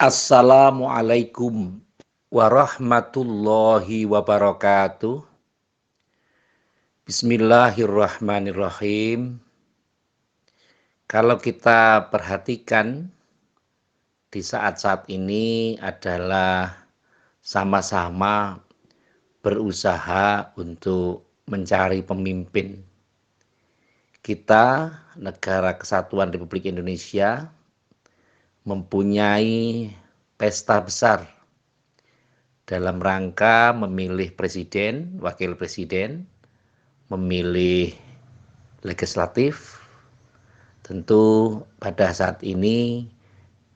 Assalamualaikum warahmatullahi wabarakatuh. Bismillahirrahmanirrahim. Kalau kita perhatikan di saat-saat ini adalah sama-sama berusaha untuk mencari pemimpin. Kita, Negara Kesatuan Republik Indonesia, mempunyai pesta besar dalam rangka memilih presiden, wakil presiden, memilih legislatif. Tentu pada saat ini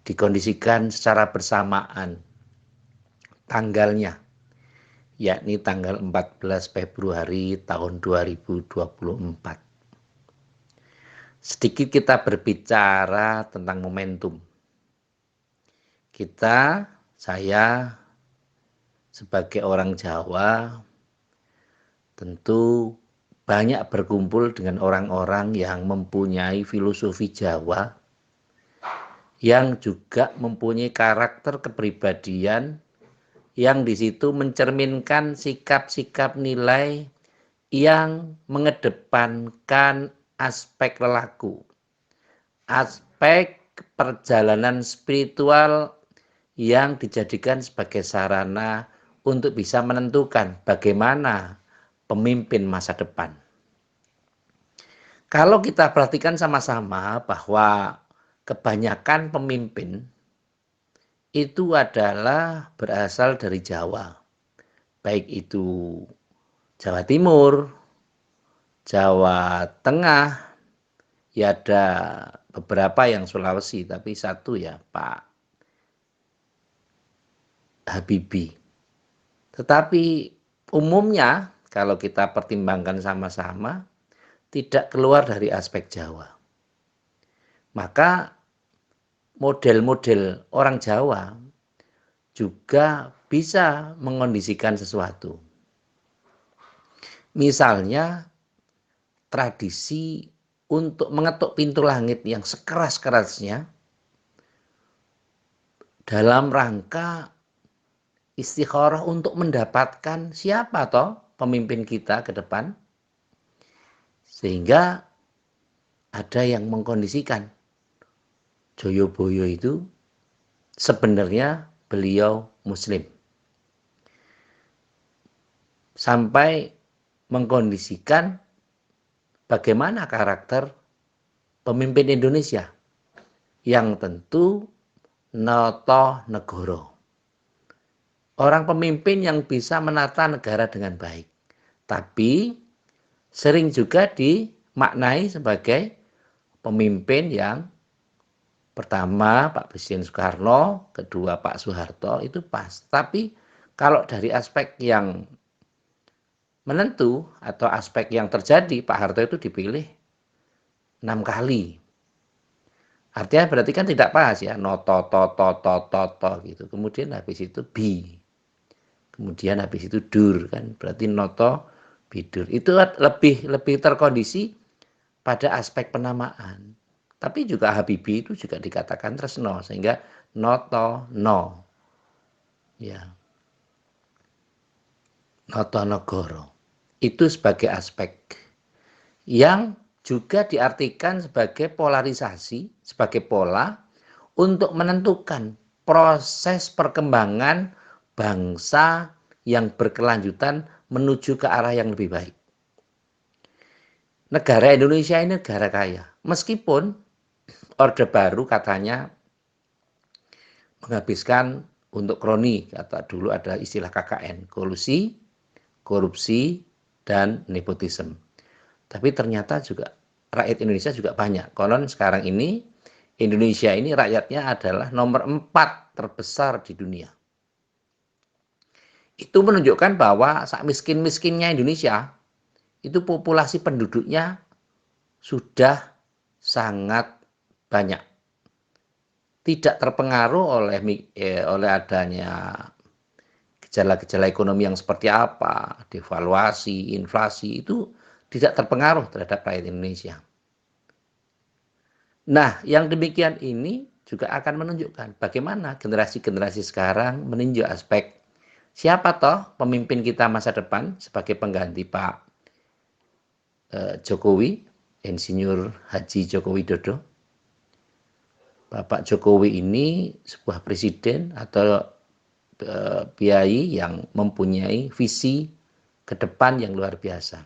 dikondisikan secara bersamaan tanggalnya, yakni tanggal 14 Februari tahun 2024. Sedikit kita berbicara tentang momentum. Saya sebagai orang Jawa tentu banyak berkumpul dengan orang-orang yang mempunyai filosofi Jawa, yang juga mempunyai karakter kepribadian yang di situ mencerminkan sikap-sikap nilai yang mengedepankan aspek lelaku, aspek perjalanan spiritual yang dijadikan sebagai sarana untuk bisa menentukan bagaimana pemimpin masa depan. Kalau kita perhatikan sama-sama bahwa kebanyakan pemimpin itu adalah berasal dari Jawa, baik itu Jawa Timur, Jawa Tengah, ya ada beberapa yang Sulawesi, tapi satu ya Pak Habibie. Tetapi umumnya kalau kita pertimbangkan sama-sama tidak keluar dari aspek Jawa. Maka model-model orang Jawa juga bisa mengondisikan sesuatu. Misalnya tradisi untuk mengetuk pintu langit yang sekeras-kerasnya dalam rangka istikharah untuk mendapatkan siapa toh pemimpin kita ke depan, sehingga ada yang mengkondisikan Joyoboyo itu sebenarnya beliau Muslim, sampai mengkondisikan bagaimana karakter pemimpin Indonesia yang tentu noto negoro, orang pemimpin yang bisa menata negara dengan baik, tapi sering juga dimaknai sebagai pemimpin yang pertama Pak Presiden Soekarno, kedua Pak Soeharto, itu pas. Tapi kalau dari aspek yang menentu atau aspek yang terjadi, Pak Harto itu dipilih 6 kali. Artinya berarti kan tidak pas ya, no to gitu. Kemudian habis itu bi. Kemudian habis itu dur kan, berarti noto bidur. Itu lebih terkondisi pada aspek penamaan. Tapi juga Habibie itu juga dikatakan tresno, sehingga noto no. Ya. Noto negoro. Itu sebagai aspek yang juga diartikan sebagai polarisasi, sebagai pola untuk menentukan proses perkembangan bangsa yang berkelanjutan menuju ke arah yang lebih baik. Negara Indonesia ini negara kaya, meskipun Orde Baru katanya menghabiskan untuk kroni, kata dulu ada istilah KKN, kolusi, korupsi, dan nepotisme. Tapi ternyata juga rakyat Indonesia juga banyak. Konon sekarang ini Indonesia ini rakyatnya adalah nomor 4 terbesar di dunia. Itu menunjukkan bahwa sak miskin-miskinnya Indonesia, itu populasi penduduknya sudah sangat banyak. Tidak terpengaruh oleh adanya gejala-gejala ekonomi yang seperti apa, devaluasi, inflasi, itu tidak terpengaruh terhadap rakyat Indonesia. Nah, yang demikian ini juga akan menunjukkan bagaimana generasi-generasi sekarang meninjau aspek siapa toh pemimpin kita masa depan sebagai pengganti Pak Jokowi, Insinyur Haji Joko Widodo. Bapak Jokowi ini sebuah presiden atau kiai yang mempunyai visi ke depan yang luar biasa.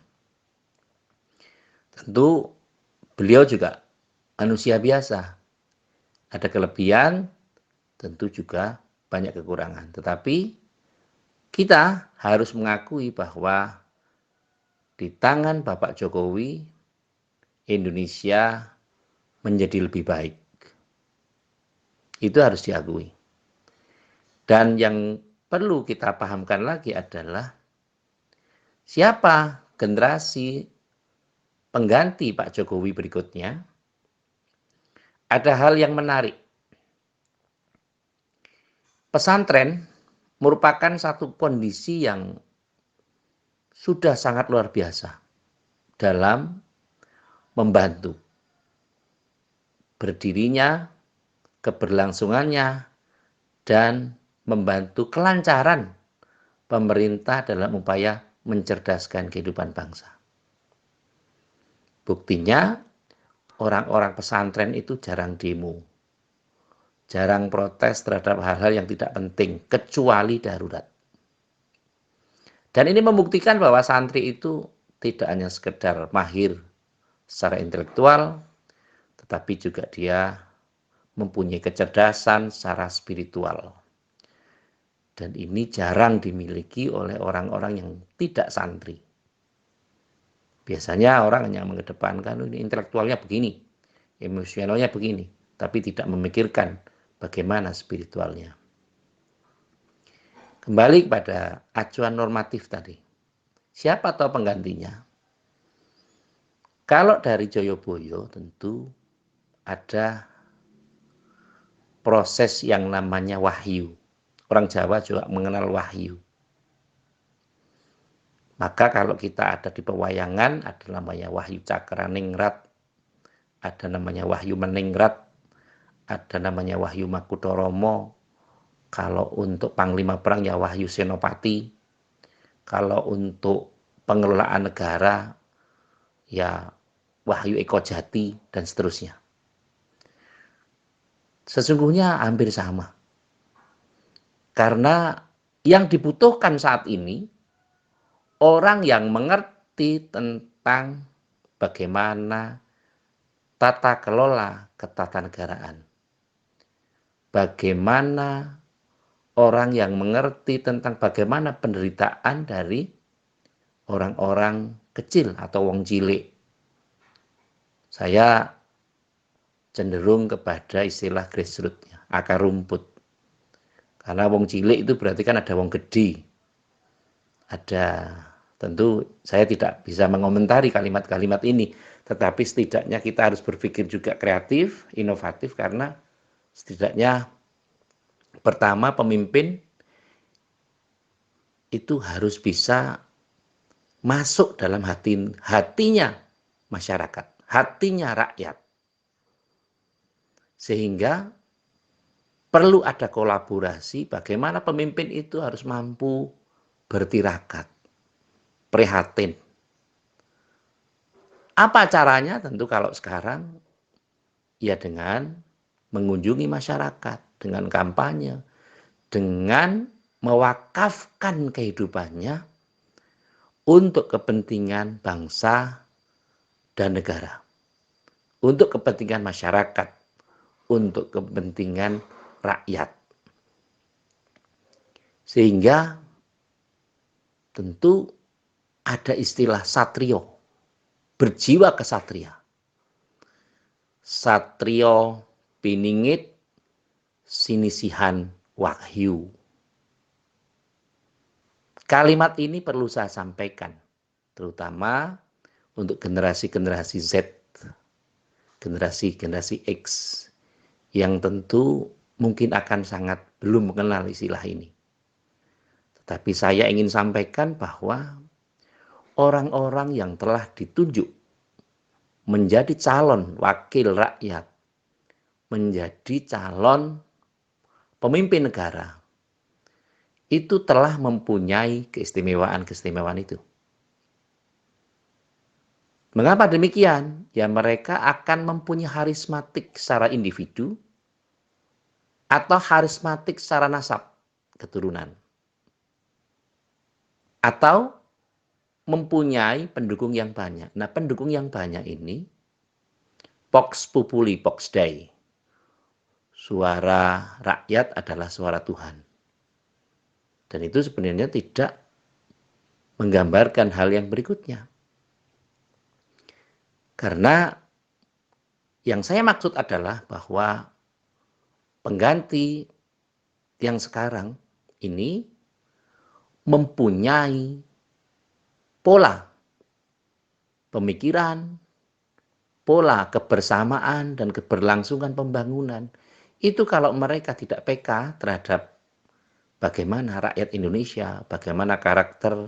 Tentu beliau juga manusia biasa. Ada kelebihan, tentu juga banyak kekurangan. Tetapi kita harus mengakui bahwa di tangan Bapak Jokowi, Indonesia menjadi lebih baik. Itu harus diakui. Dan yang perlu kita pahamkan lagi adalah siapa generasi pengganti Pak Jokowi berikutnya. Ada hal yang menarik. Pesantren merupakan satu kondisi yang sudah sangat luar biasa dalam membantu berdirinya, keberlangsungannya, dan membantu kelancaran pemerintah dalam upaya mencerdaskan kehidupan bangsa. Buktinya, orang-orang pesantren itu jarang demo, jarang protes terhadap hal-hal yang tidak penting, kecuali darurat. Dan ini membuktikan bahwa santri itu tidak hanya sekedar mahir secara intelektual, tetapi juga dia mempunyai kecerdasan secara spiritual. Dan ini jarang dimiliki oleh orang-orang yang tidak santri. Biasanya orang hanya mengedepankan ini intelektualnya begini, emosionalnya begini, tapi tidak memikirkan bagaimana spiritualnya. Kembali kepada acuan normatif tadi. Siapa tahu penggantinya? Kalau dari Joyoboyo tentu ada proses yang namanya wahyu. Orang Jawa juga mengenal wahyu. Maka kalau kita ada di pewayangan, ada namanya Wahyu Cakraningrat, ada namanya Wahyu Meningrat, ada namanya Wahyu Makutoromo. Kalau untuk Panglima Perang ya Wahyu Senopati. Kalau untuk pengelolaan negara ya Wahyu Eko Jati dan seterusnya. Sesungguhnya hampir sama. Karena yang dibutuhkan saat ini orang yang mengerti tentang bagaimana tata kelola ketatanegaraan. Bagaimana orang yang mengerti tentang bagaimana penderitaan dari orang-orang kecil atau wong cilik. Saya cenderung kepada istilah grassroots, akar rumput. Karena wong cilik itu berarti kan ada wong gede. Ada, tentu saya tidak bisa mengomentari kalimat-kalimat ini, tetapi setidaknya kita harus berpikir juga kreatif, inovatif, karena setidaknya pertama pemimpin itu harus bisa masuk dalam hatinya masyarakat, hatinya rakyat. Sehingga perlu ada kolaborasi bagaimana pemimpin itu harus mampu bertirakat, prihatin. Apa caranya? Tentu kalau sekarang ya dengan mengunjungi masyarakat, dengan kampanye, dengan mewakafkan kehidupannya untuk kepentingan bangsa dan negara, untuk kepentingan masyarakat, untuk kepentingan rakyat. Sehingga tentu ada istilah satrio, berjiwa kesatria. Satrio piningit sinisihan wahyu. Kalimat ini perlu saya sampaikan, terutama untuk generasi-generasi Z, generasi-generasi X, yang tentu mungkin akan sangat belum mengenal istilah ini. Tetapi saya ingin sampaikan bahwa orang-orang yang telah ditunjuk menjadi calon wakil rakyat menjadi calon pemimpin negara itu telah mempunyai keistimewaan-keistimewaan itu. Mengapa demikian? Ya mereka akan mempunyai harismatik secara individu atau harismatik secara nasab keturunan. Atau mempunyai pendukung yang banyak. Nah, pendukung yang banyak ini Vox Populi, Vox Dei. Suara rakyat adalah suara Tuhan. Dan itu sebenarnya tidak menggambarkan hal yang berikutnya. Karena yang saya maksud adalah bahwa pengganti yang sekarang ini mempunyai pola pemikiran, pola kebersamaan dan keberlangsungan pembangunan. Itu kalau mereka tidak peka terhadap bagaimana rakyat Indonesia, bagaimana karakter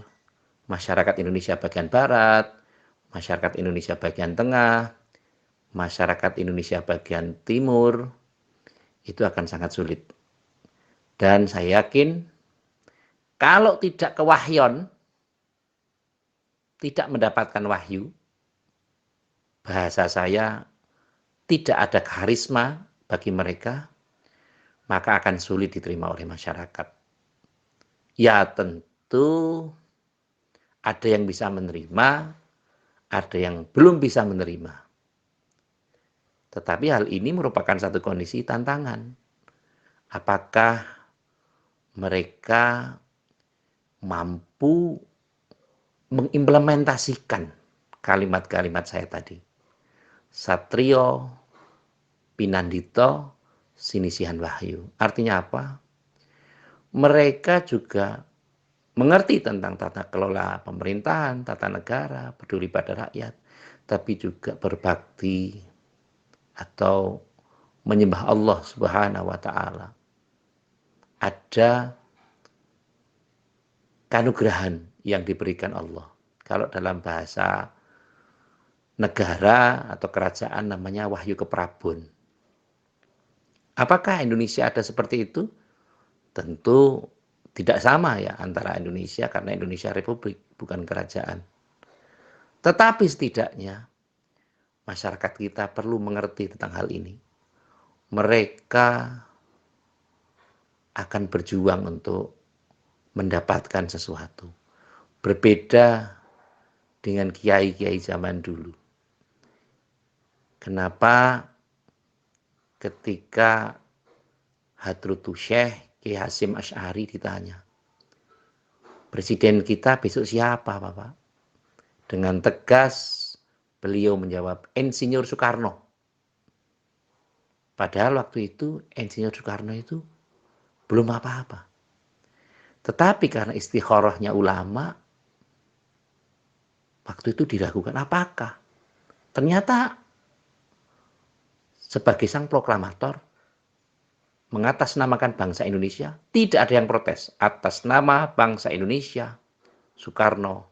masyarakat Indonesia bagian barat, masyarakat Indonesia bagian tengah, masyarakat Indonesia bagian timur, itu akan sangat sulit. Dan saya yakin kalau tidak kewahyon, tidak mendapatkan wahyu, bahasa saya tidak ada karisma bagi mereka, maka akan sulit diterima oleh masyarakat. Ya tentu ada yang bisa menerima, ada yang belum bisa menerima. Tetapi hal ini merupakan satu kondisi tantangan. Apakah mereka mampu mengimplementasikan kalimat-kalimat saya tadi? Satrio, Pinandito, Sinisihan Wahyu. Artinya apa? Mereka juga mengerti tentang tata kelola pemerintahan, tata negara, peduli pada rakyat, tapi juga berbakti atau menyembah Allah Subhanahu wa taala. Ada kanugrahan yang diberikan Allah. Kalau dalam bahasa negara atau kerajaan namanya wahyu keprabun. Apakah Indonesia ada seperti itu? Tentu tidak sama ya antara Indonesia karena Indonesia republik bukan kerajaan. Tetapi setidaknya masyarakat kita perlu mengerti tentang hal ini. Mereka akan berjuang untuk mendapatkan sesuatu. Berbeda dengan kiai-kiai zaman dulu. Kenapa ketika Hadrutu Syekh Ki Hasyim Asy'ari ditanya, presiden kita besok siapa, Bapak? Dengan tegas beliau menjawab, Insinyur Soekarno. Padahal waktu itu Insinyur Soekarno itu belum apa-apa. Tetapi karena istikharahnya ulama, waktu itu diragukan apakah. Ternyata sebagai sang proklamator, mengatasnamakan bangsa Indonesia, tidak ada yang protes. Atas nama bangsa Indonesia, Soekarno,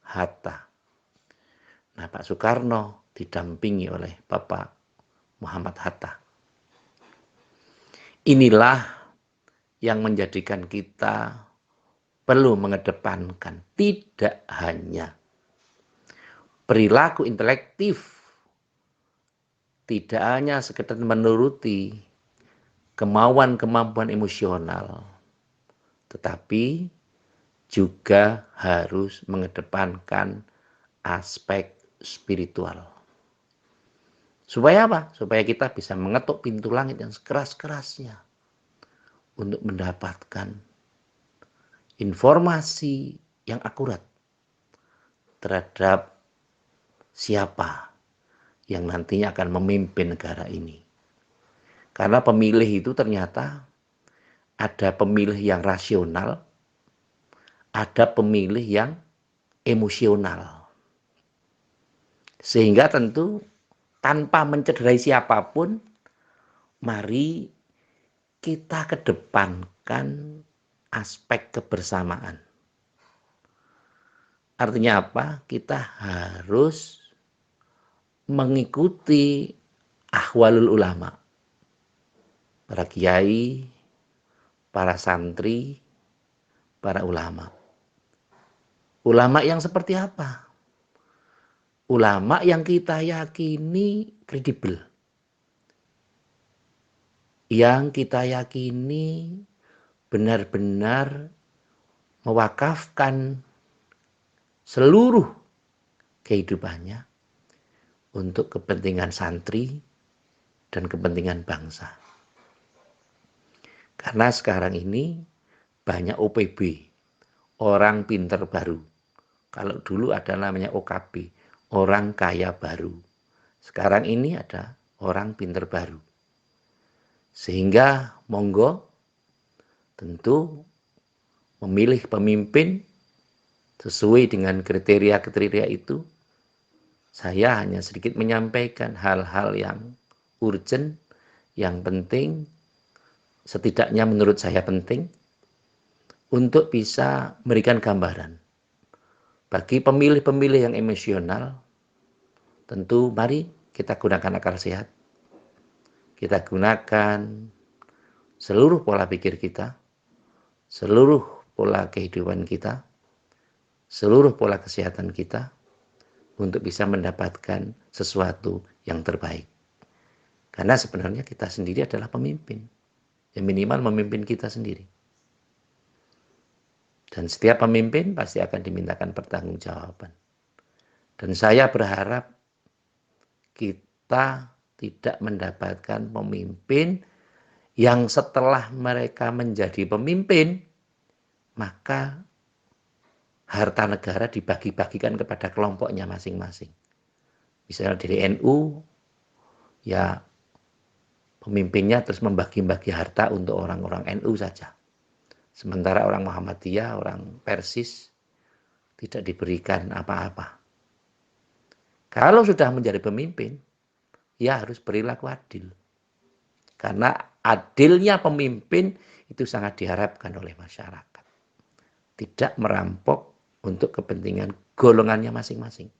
Hatta. Nah, Pak Soekarno didampingi oleh Bapak Muhammad Hatta. Inilah yang menjadikan kita perlu mengedepankan tidak hanya perilaku intelektif, tidak hanya sekedar menuruti kemauan-kemampuan emosional, tetapi juga harus mengedepankan aspek spiritual. Supaya apa? Supaya kita bisa mengetuk pintu langit yang sekeras-kerasnya untuk mendapatkan informasi yang akurat terhadap siapa yang nantinya akan memimpin negara ini. Karena pemilih itu ternyata ada pemilih yang rasional, ada pemilih yang emosional. Sehingga tentu tanpa mencederai siapapun, mari kita kedepankan aspek kebersamaan. Artinya apa? Kita harus mengikuti ahwalul ulama. para kiai, para santri, para ulama. Ulama yang seperti apa? Ulama yang kita yakini kredibel. Yang kita yakini benar-benar mewakafkan seluruh kehidupannya untuk kepentingan santri dan kepentingan bangsa. Karena sekarang ini banyak OPB, orang pinter baru. Kalau dulu ada namanya OKB, orang kaya baru. Sekarang ini ada orang pinter baru. Sehingga monggo tentu memilih pemimpin sesuai dengan kriteria-kriteria itu. Saya hanya sedikit menyampaikan hal-hal yang urgent, yang penting, setidaknya menurut saya penting, untuk bisa memberikan gambaran. Bagi pemilih-pemilih yang emosional, tentu mari kita gunakan akal sehat. Kita gunakan seluruh pola pikir kita, seluruh pola kehidupan kita, seluruh pola kesehatan kita, untuk bisa mendapatkan sesuatu yang terbaik. Karena sebenarnya kita sendiri adalah pemimpin. Yang minimal memimpin kita sendiri. Dan setiap pemimpin pasti akan dimintakan pertanggungjawaban. Dan saya berharap kita tidak mendapatkan pemimpin yang setelah mereka menjadi pemimpin, maka harta negara dibagi-bagikan kepada kelompoknya masing-masing. Misalnya dari NU, ya pemimpinnya terus membagi-bagi harta untuk orang-orang NU saja. Sementara orang Muhammadiyah, orang Persis tidak diberikan apa-apa. Kalau sudah menjadi pemimpin, ya harus perilaku adil. Karena adilnya pemimpin itu sangat diharapkan oleh masyarakat. Tidak merampok untuk kepentingan golongannya masing-masing.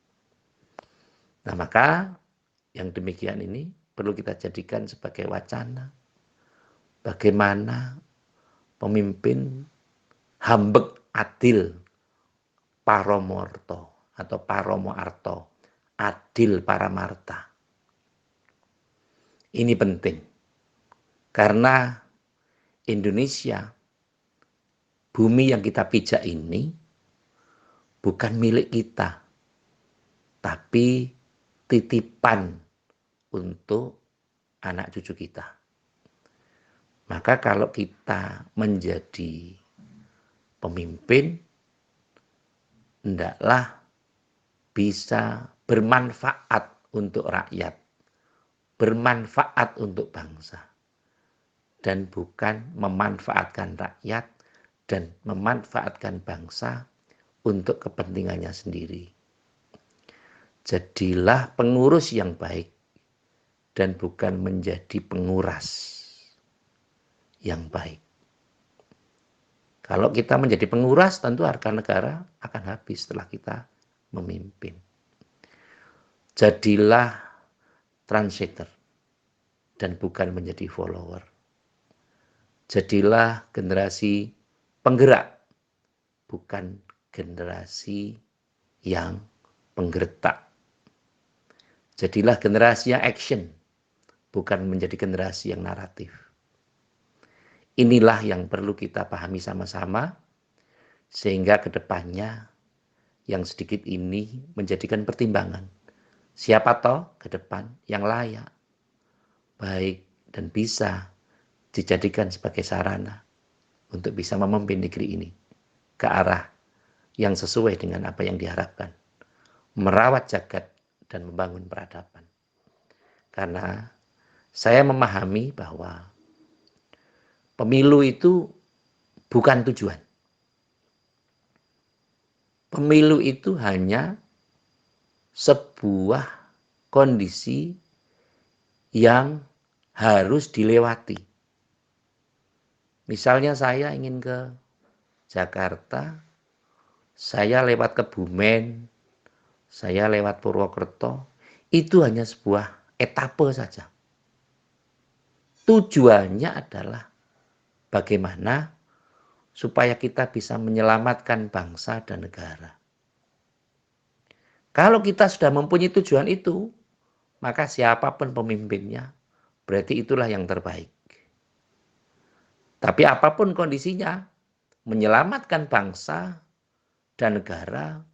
Nah, maka yang demikian ini perlu kita jadikan sebagai wacana. Bagaimana pemimpin hambek adil paromorto atau paromo arto, adil paramarta. Ini penting. Karena Indonesia, bumi yang kita pijak ini bukan milik kita, tapi titipan untuk anak cucu kita. Maka kalau kita menjadi pemimpin, hendaklah bisa bermanfaat untuk rakyat, bermanfaat untuk bangsa, dan bukan memanfaatkan rakyat dan memanfaatkan bangsa untuk kepentingannya sendiri. Jadilah pengurus yang baik dan bukan menjadi penguras yang baik. Kalau kita menjadi penguras, tentu harta negara akan habis setelah kita memimpin. Jadilah trendsetter dan bukan menjadi follower. Jadilah generasi penggerak, bukan generasi yang penggertak. Jadilah generasi yang action, bukan menjadi generasi yang naratif. Inilah yang perlu kita pahami sama-sama, sehingga ke depannya yang sedikit ini menjadikan pertimbangan. Siapa toh ke depan yang layak, baik dan bisa dijadikan sebagai sarana untuk bisa memimpin negeri ini ke arah yang sesuai dengan apa yang diharapkan. Merawat jagat dan membangun peradaban. Karena saya memahami bahwa pemilu itu bukan tujuan. Pemilu itu hanya sebuah kondisi yang harus dilewati. Misalnya saya ingin ke Jakarta, saya lewat Kebumen, saya lewat Purwokerto, itu hanya sebuah etape saja. Tujuannya adalah bagaimana supaya kita bisa menyelamatkan bangsa dan negara. Kalau kita sudah mempunyai tujuan itu, maka siapapun pemimpinnya, berarti itulah yang terbaik. Tapi apapun kondisinya, menyelamatkan bangsa dan negara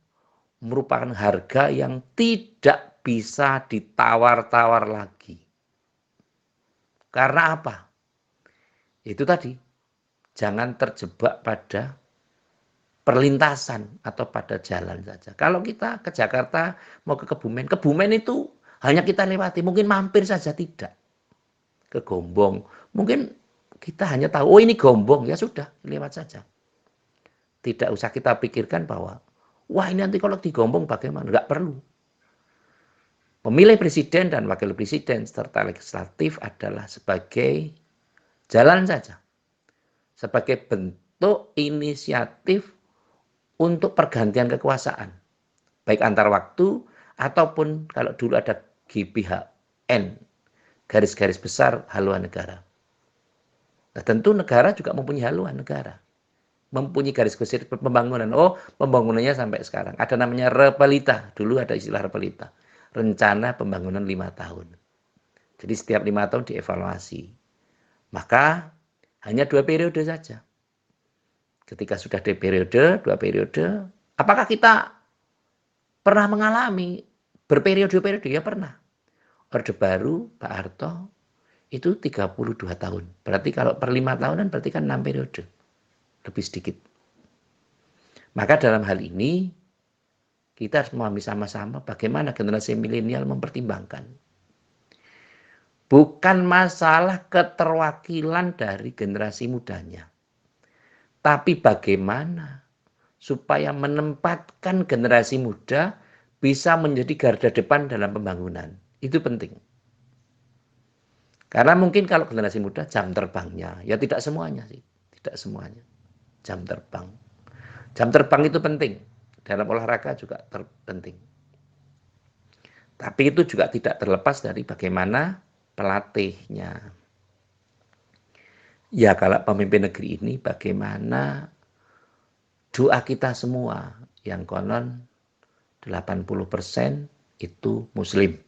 merupakan harga yang tidak bisa ditawar-tawar lagi. Karena apa? Itu tadi, jangan terjebak pada perlintasan atau pada jalan saja. Kalau kita ke Jakarta mau ke Kebumen itu hanya kita lewati, mungkin mampir saja tidak. Ke Gombong, mungkin kita hanya tahu, oh ini Gombong, ya sudah, lewat saja. Tidak usah kita pikirkan bahwa, wah ini nanti kalau di Gombong bagaimana? Enggak perlu. Pemilih presiden dan wakil presiden serta legislatif adalah sebagai jalan saja. Sebagai bentuk inisiatif untuk pergantian kekuasaan. Baik antar waktu ataupun kalau dulu ada GBHN, garis-garis besar haluan negara. Nah, tentu negara juga mempunyai haluan negara. Mempunyai garis-garis pembangunan. Oh, pembangunannya sampai sekarang. Ada namanya Repelita. Dulu ada istilah Repelita. Rencana pembangunan 5 tahun. Jadi setiap 5 tahun dievaluasi. Maka hanya 2 periode saja. Ketika sudah di periode, 2 periode, apakah kita pernah mengalami berperiode-periode? Ya pernah. Orde Baru, Pak Harto, itu 32 tahun. Berarti kalau per 5 tahunan berarti kan 6 periode. Lebih sedikit. Maka dalam hal ini, kita harus memahami sama-sama bagaimana generasi milenial mempertimbangkan. Bukan masalah keterwakilan dari generasi mudanya. Tapi bagaimana supaya menempatkan generasi muda bisa menjadi garda depan dalam pembangunan. Itu penting. Karena mungkin kalau generasi muda jam terbangnya, ya tidak semuanya sih. Tidak semuanya. Jam terbang. Jam terbang itu penting. Dalam olahraga juga penting. Tapi itu juga tidak terlepas dari bagaimana pelatihnya. Ya kalau pemimpin negeri ini bagaimana doa kita semua yang konon 80% itu muslim.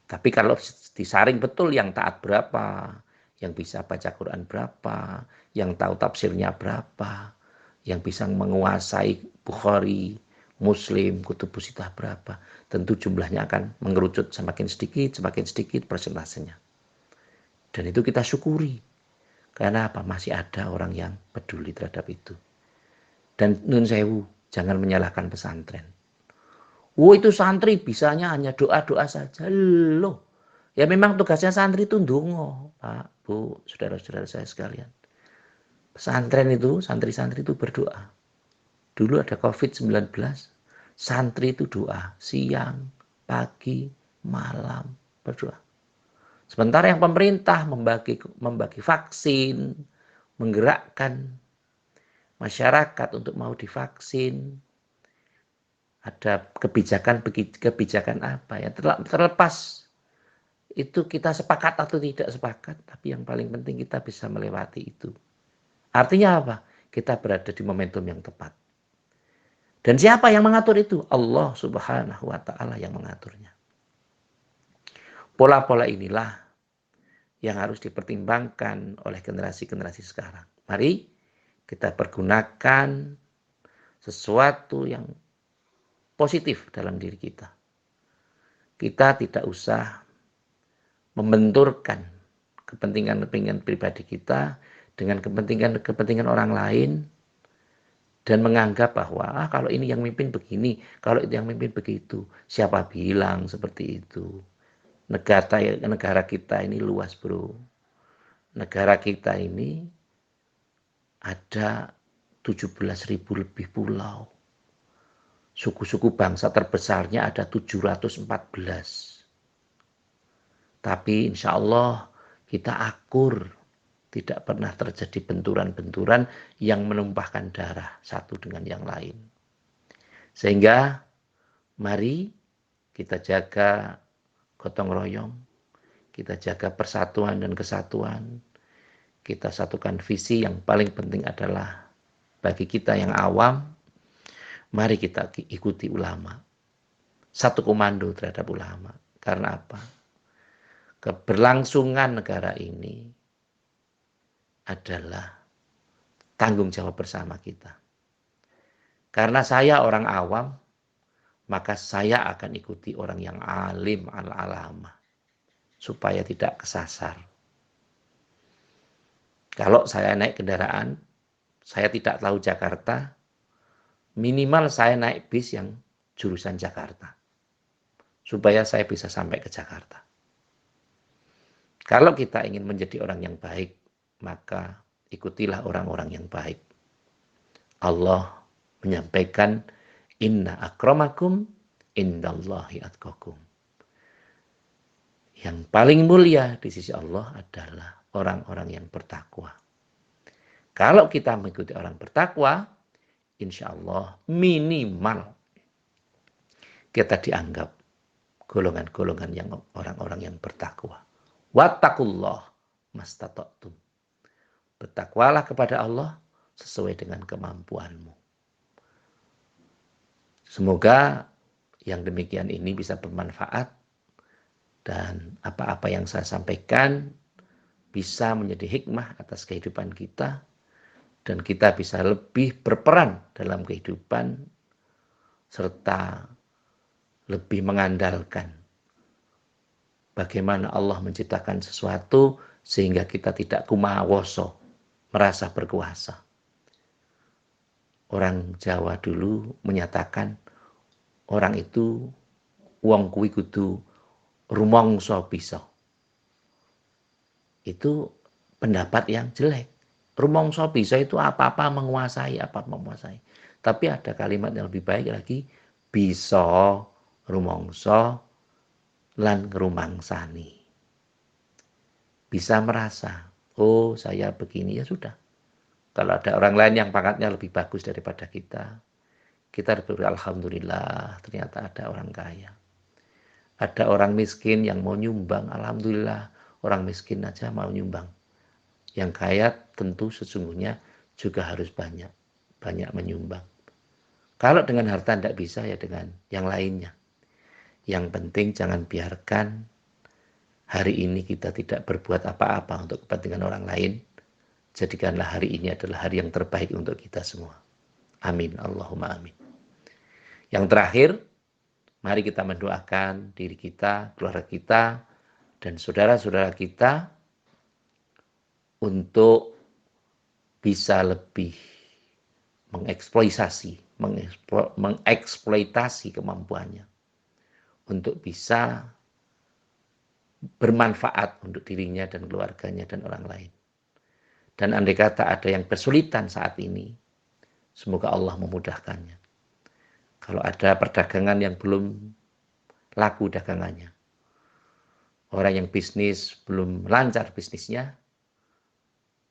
Tapi kalau disaring betul yang taat berapa, yang bisa baca Quran berapa, yang tahu tafsirnya berapa, yang bisa menguasai Bukhari, Muslim, Kutubus Sittah berapa, tentu jumlahnya akan mengerucut semakin sedikit persentasenya. Dan itu kita syukuri. Karena apa? Masih ada orang yang peduli terhadap itu. Dan nun sewu, jangan menyalahkan pesantren. Oh itu santri bisanya hanya doa-doa saja. Loh, ya memang tugasnya santri itu ndonga, Pak, Bu, saudara-saudara saya sekalian. Pesantren itu, santri-santri itu berdoa. Dulu ada COVID-19, santri itu doa. Siang, pagi, malam, berdoa. Sementara yang pemerintah membagi vaksin, menggerakkan masyarakat untuk mau divaksin, ada kebijakan apa ya, terlepas itu kita sepakat atau tidak sepakat, tapi yang paling penting kita bisa melewati itu. Artinya apa? Kita berada di momentum yang tepat. Dan siapa yang mengatur itu? Allah Subhanahu wa Ta'ala yang mengaturnya. Pola-pola inilah yang harus dipertimbangkan oleh generasi-generasi sekarang. Mari kita pergunakan sesuatu yang positif dalam diri kita. Kita tidak usah membenturkan kepentingan-kepentingan pribadi kita dengan kepentingan orang lain dan menganggap bahwa kalau ini yang mimpin begini, kalau itu yang mimpin begitu. Siapa bilang seperti itu? Negara kita ini luas, bro. Negara kita ini ada 17.000 lebih pulau. Suku-suku bangsa terbesarnya ada 714. Tapi insya Allah kita akur. Tidak pernah terjadi benturan-benturan yang menumpahkan darah satu dengan yang lain. Sehingga mari kita jaga gotong royong. kita jaga persatuan dan kesatuan, kita satukan visi. Yang paling penting adalah bagi kita yang awam, mari kita ikuti ulama. Satu komando terhadap ulama. Karena apa? Keberlangsungan negara ini adalah tanggung jawab bersama kita. Karena saya orang awam, maka saya akan ikuti orang yang alim al-alama. Supaya tidak kesasar. Kalau saya naik kendaraan, saya tidak tahu Jakarta, minimal saya naik bis yang jurusan Jakarta. Supaya saya bisa sampai ke Jakarta. Kalau kita ingin menjadi orang yang baik, maka ikutilah orang-orang yang baik. Allah menyampaikan, inna akramakum indallahi atqakum. Yang paling mulia di sisi Allah adalah orang-orang yang bertakwa. Kalau kita mengikuti orang bertakwa, insya Allah minimal kita dianggap golongan-golongan yang orang-orang yang bertakwa. Wattaqullah mastata'tum. Bertakwalah kepada Allah sesuai dengan kemampuanmu. Semoga yang demikian ini bisa bermanfaat dan apa-apa yang saya sampaikan bisa menjadi hikmah atas kehidupan kita dan kita bisa lebih berperan dalam kehidupan serta lebih mengandalkan bagaimana Allah menciptakan sesuatu sehingga kita tidak kumawoso, merasa berkuasa. Orang Jawa dulu menyatakan orang itu wong kuwi kudu rumangsa bisa. Itu pendapat yang jelek. Rumangsa bisa itu apa-apa menguasai, apa-apa menguasai. Tapi ada kalimat yang lebih baik lagi, bisa rumangsa lan ngrumangsani. Bisa merasa, oh saya begini, ya sudah. Kalau ada orang lain yang pangkatnya lebih bagus daripada kita bersyukur, alhamdulillah ternyata ada orang kaya. Ada orang miskin yang mau nyumbang, alhamdulillah orang miskin aja mau nyumbang. Yang kaya tentu sesungguhnya juga harus banyak menyumbang. Kalau dengan harta tidak bisa, ya dengan yang lainnya. Yang penting jangan biarkan hari ini kita tidak berbuat apa-apa untuk kepentingan orang lain. Jadikanlah hari ini adalah hari yang terbaik untuk kita semua. Amin. Allahumma amin. Yang terakhir, mari kita mendoakan diri kita, keluarga kita, dan saudara-saudara kita untuk bisa lebih mengeksploitasi kemampuannya untuk bisa bermanfaat untuk dirinya dan keluarganya dan orang lain. Dan andai kata ada yang kesulitan saat ini, semoga Allah memudahkannya. Kalau ada perdagangan yang belum laku dagangannya, orang yang bisnis belum lancar bisnisnya,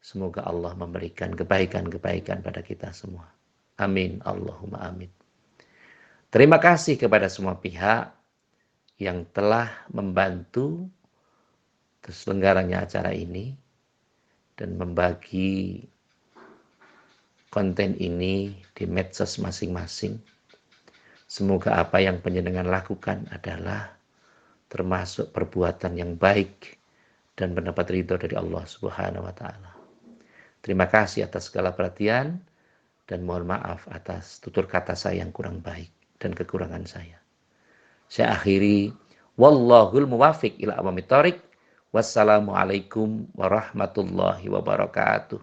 semoga Allah memberikan kebaikan-kebaikan pada kita semua. Amin. Allahumma amin. Terima kasih kepada semua pihak yang telah membantu terselenggaranya acara ini dan membagi konten ini di medsos masing-masing. Semoga apa yang panjenengan lakukan adalah termasuk perbuatan yang baik dan mendapat ridho dari Allah Subhanahu wa taala. Terima kasih atas segala perhatian dan mohon maaf atas tutur kata saya yang kurang baik dan kekurangan saya. Saya akhiri, wallahul muwafiq ila aqwamit thoriq. Wassalamualaikum warahmatullahi wabarakatuh.